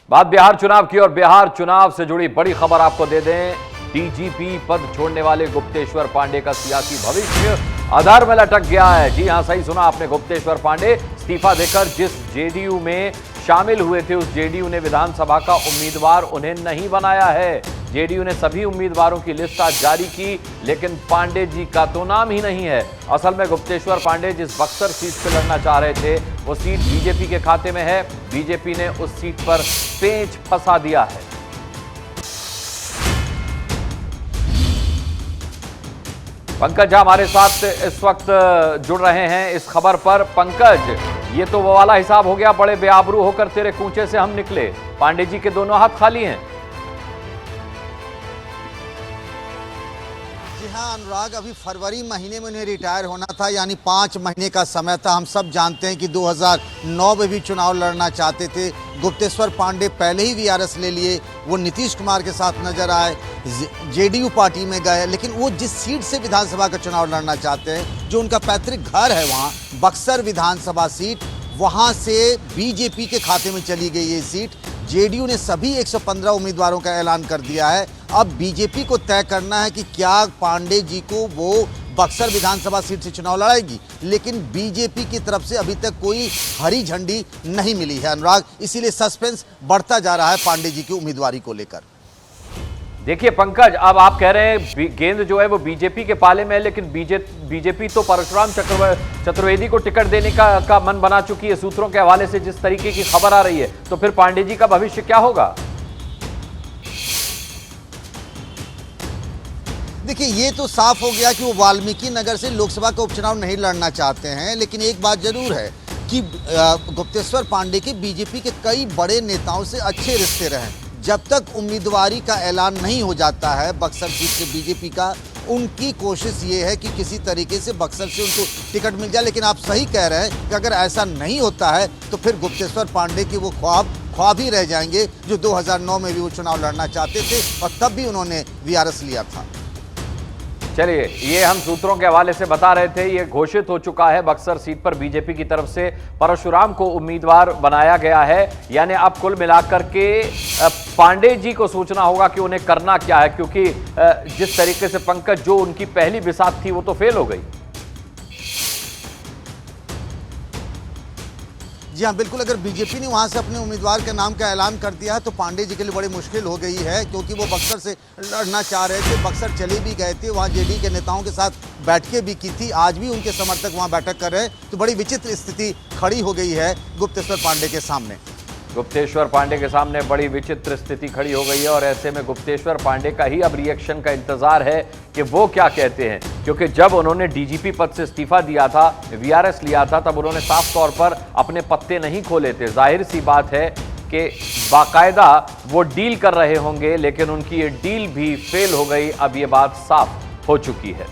बात बिहार चुनाव की और बिहार चुनाव से जुड़ी बड़ी खबर आपको दे दें। डीजीपी पद छोड़ने वाले गुप्तेश्वर पांडे का सियासी भविष्य अधर में लटक गया है। जी हां, सही सुना आपने। गुप्तेश्वर पांडे इस्तीफा देकर जिस जेडीयू में शामिल हुए थे, उस जेडीयू ने विधानसभा का उम्मीदवार उन्हें नहीं बनाया है। जेडीयू ने सभी उम्मीदवारों की लिस्ट आज जारी की, लेकिन पांडे जी का तो नाम ही नहीं है। असल में गुप्तेश्वर पांडे जिस बक्सर सीट से लड़ना चाह रहे थे, वो सीट बीजेपी के खाते में है। बीजेपी ने उस सीट पर पेंच फंसा दिया है। पंकज हमारे साथ इस वक्त जुड़ रहे हैं इस खबर पर। पंकज, ये तो वो वाला हिसाब हो गया, बड़े बेआबरू होकर तेरे कूचे से हम निकले। पांडे जी के दोनों हाथ खाली हैं। जी हाँ अनुराग, अभी फरवरी महीने में उन्हें रिटायर होना था, यानी 5 महीने का समय था। हम सब जानते हैं कि 2009 में भी चुनाव लड़ना चाहते थे। गुप्तेश्वर पांडे पहले ही वीआरएस ले लिए, वो नीतीश कुमार के साथ नजर आए, जेडीयू पार्टी में गए, लेकिन वो जिस सीट से विधानसभा का चुनाव लड़ना चाहते हैं, जो उनका पैतृक घर है वहाँ बक्सर विधानसभा सीट, वहाँ से बीजेपी के खाते में चली गई ये सीट। जेडीयू ने सभी 115 उम्मीदवारों का ऐलान कर दिया है। अब बीजेपी को तय करना है कि क्या पांडे जी को वो बक्सर विधानसभा सीट से चुनाव लड़ाएगी, लेकिन बीजेपी की तरफ से अभी तक कोई हरी झंडी नहीं मिली है अनुराग। इसीलिए सस्पेंस बढ़ता जा रहा है पांडे जी की उम्मीदवारी को लेकर। देखिए पंकज, अब आप कह रहे हैं गेंद जो है वो बीजेपी के पाले में है, लेकिन बीजेपी तो परशुराम चतुर्वेदी को टिकट देने का मन बना चुकी है। सूत्रों के हवाले से जिस तरीके की खबर आ रही है, तो फिर पांडे जी का भविष्य क्या होगा? देखिए, ये तो साफ हो गया कि वो वाल्मीकि नगर से लोकसभा का उपचुनाव नहीं लड़ना चाहते हैं, लेकिन एक बात जरूर है कि गुप्तेश्वर पांडे के बीजेपी के कई बड़े नेताओं से अच्छे रिश्ते रहे। जब तक उम्मीदवारी का ऐलान नहीं हो जाता है बक्सर सीट से बीजेपी का, उनकी कोशिश ये है कि किसी तरीके से बक्सर से उनको टिकट मिल जाए। लेकिन आप सही कह रहे हैं कि अगर ऐसा नहीं होता है तो फिर गुप्तेश्वर पांडे की वो ख्वाब ही रह जाएंगे जो 2009 में भी वो चुनाव लड़ना चाहते थे, और तब भी उन्होंने वीआरएस लिया था। चलिए, ये हम सूत्रों के हवाले से बता रहे थे। ये घोषित हो चुका है, बक्सर सीट पर बीजेपी की तरफ से परशुराम को उम्मीदवार बनाया गया है। यानी अब कुल मिलाकर के पांडे जी को सोचना होगा कि उन्हें करना क्या है, क्योंकि जिस तरीके से पंकज जो उनकी पहली बिसात थी वो तो फेल हो गई। जी हाँ बिल्कुल, अगर बीजेपी ने वहाँ से अपने उम्मीदवार के नाम का ऐलान कर दिया है तो पांडे जी के लिए बड़ी मुश्किल हो गई है, क्योंकि वो बक्सर से लड़ना चाह रहे थे। बक्सर चले भी गए थे, वहाँ जेडीयू के नेताओं के साथ बैठकें भी की थी, आज भी उनके समर्थक वहाँ बैठक कर रहे हैं। तो बड़ी विचित्र स्थिति खड़ी हो गई है गुप्तेश्वर पांडे के सामने। गुप्तेश्वर पांडे के सामने बड़ी विचित्र स्थिति खड़ी हो गई है, और ऐसे में गुप्तेश्वर पांडे का ही अब रिएक्शन का इंतजार है कि वो क्या कहते हैं। क्योंकि जब उन्होंने डीजीपी पद से इस्तीफा दिया था, वीआरएस लिया था, तब उन्होंने साफ तौर पर अपने पत्ते नहीं खोले थे। जाहिर सी बात है कि बाकायदा वो डील कर रहे होंगे, लेकिन उनकी ये डील भी फेल हो गई। अब ये बात साफ हो चुकी है।